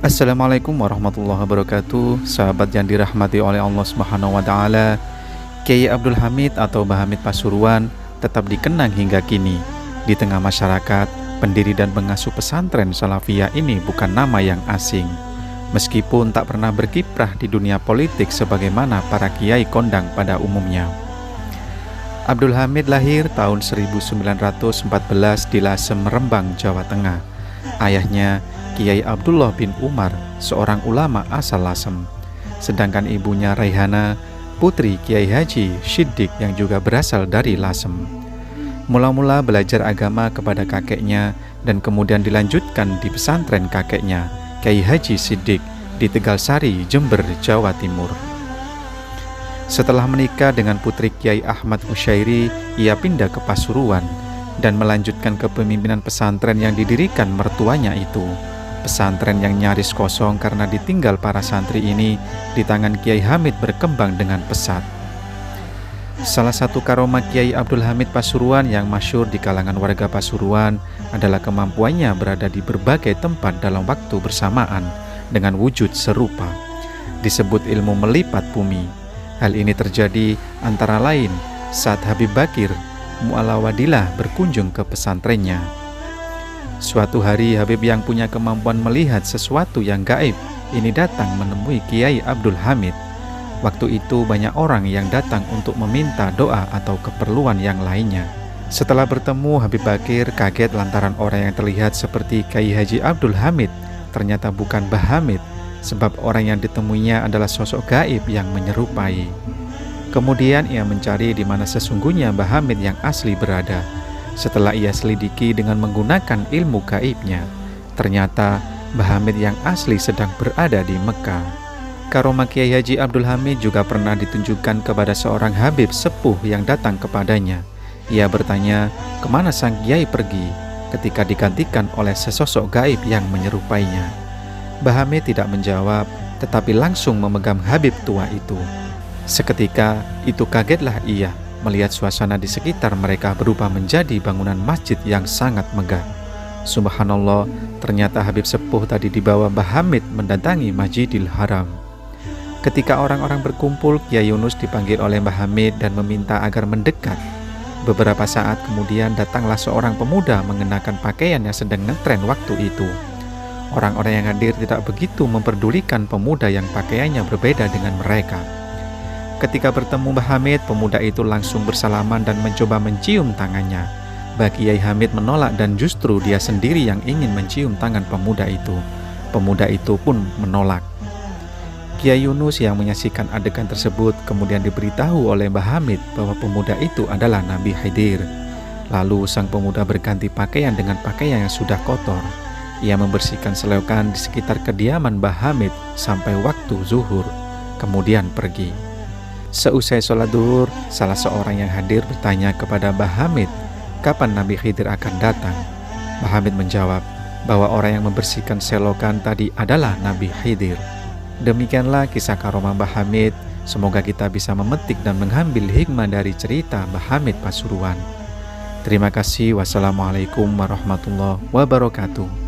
Assalamualaikum warahmatullahi wabarakatuh. Sahabat yang dirahmati oleh Allah Subhanahu wa taala, Kiai Abdul Hamid atau Mbah Hamid Pasuruan tetap dikenang hingga kini. Di tengah masyarakat, pendiri dan pengasuh pesantren Salafiyah ini bukan nama yang asing. Meskipun tak pernah berkiprah di dunia politik sebagaimana para kiai kondang pada umumnya. Abdul Hamid lahir tahun 1914 di Lasem, Rembang, Jawa Tengah. Ayahnya Kiai Abdullah bin Umar, seorang ulama asal Lasem. Sedangkan ibunya Raihana, putri Kiai Haji Siddiq yang juga berasal dari Lasem. Mula-mula belajar agama kepada kakeknya dan kemudian dilanjutkan di pesantren kakeknya, Kiai Haji Siddiq di Tegalsari, Jember, Jawa Timur. Setelah menikah dengan putri Kiai Ahmad Husyairi, ia pindah ke Pasuruan dan melanjutkan kepemimpinan pesantren yang didirikan mertuanya itu. Pesantren yang nyaris kosong karena ditinggal para santri ini di tangan Kiai Hamid berkembang dengan pesat. Salah satu karomah Kiai Abdul Hamid Pasuruan yang masyhur di kalangan warga Pasuruan adalah kemampuannya berada di berbagai tempat dalam waktu bersamaan dengan wujud serupa. Disebut ilmu melipat bumi. Hal ini terjadi antara lain saat Habib Bakir Mu'alawadillah berkunjung ke pesantrennya. Suatu hari Habib yang punya kemampuan melihat sesuatu yang gaib ini datang menemui Kiai Abdul Hamid. Waktu itu banyak orang yang datang untuk meminta doa atau keperluan yang lainnya. Setelah bertemu, Habib Bakir kaget lantaran orang yang terlihat seperti Kiai Haji Abdul Hamid ternyata bukan Mbah Hamid, sebab orang yang ditemuinya adalah sosok gaib yang menyerupai. Kemudian ia mencari di mana sesungguhnya Mbah Hamid yang asli berada. Setelah ia selidiki dengan menggunakan ilmu gaibnya, ternyata Mbah Hamid yang asli sedang berada di Mekah. Karomah Kiai Haji Abdul Hamid juga pernah ditunjukkan kepada seorang Habib sepuh yang datang kepadanya. Ia bertanya, kemana sang Kiai pergi ketika digantikan oleh sesosok gaib yang menyerupainya. Mbah Hamid tidak menjawab, tetapi langsung memegang Habib tua itu. Seketika itu kagetlah ia melihat suasana di sekitar mereka berubah menjadi bangunan masjid yang sangat megah. Subhanallah, ternyata Habib sepuh tadi dibawa Mbah Hamid mendatangi Masjidil Haram. Ketika orang-orang berkumpul, Kiai Yunus dipanggil oleh Mbah Hamid dan meminta agar mendekat. Beberapa saat kemudian datanglah seorang pemuda mengenakan pakaian yang sedang ngetren waktu itu. Orang-orang yang hadir tidak begitu memperdulikan pemuda yang pakaiannya berbeda dengan mereka. Ketika bertemu Mbah Hamid, pemuda itu langsung bersalaman dan mencoba mencium tangannya. Mbah Kiai Hamid menolak dan justru dia sendiri yang ingin mencium tangan pemuda itu. Pemuda itu pun menolak. Kiai Yunus yang menyaksikan adegan tersebut kemudian diberitahu oleh Mbah Hamid bahwa pemuda itu adalah Nabi Khidir. Lalu sang pemuda berganti pakaian dengan pakaian yang sudah kotor. Ia membersihkan selokan di sekitar kediaman Mbah Hamid sampai waktu zuhur, kemudian pergi. Seusai sholat duhur, salah seorang yang hadir bertanya kepada Mbah Hamid, kapan Nabi Khidir akan datang? Mbah Hamid menjawab bahwa orang yang membersihkan selokan tadi adalah Nabi Khidir. Demikianlah kisah karomah Mbah Hamid. Semoga kita bisa memetik dan mengambil hikmah dari cerita Mbah Hamid Pasuruan. Terima kasih. Wassalamualaikum warahmatullahi wabarakatuh.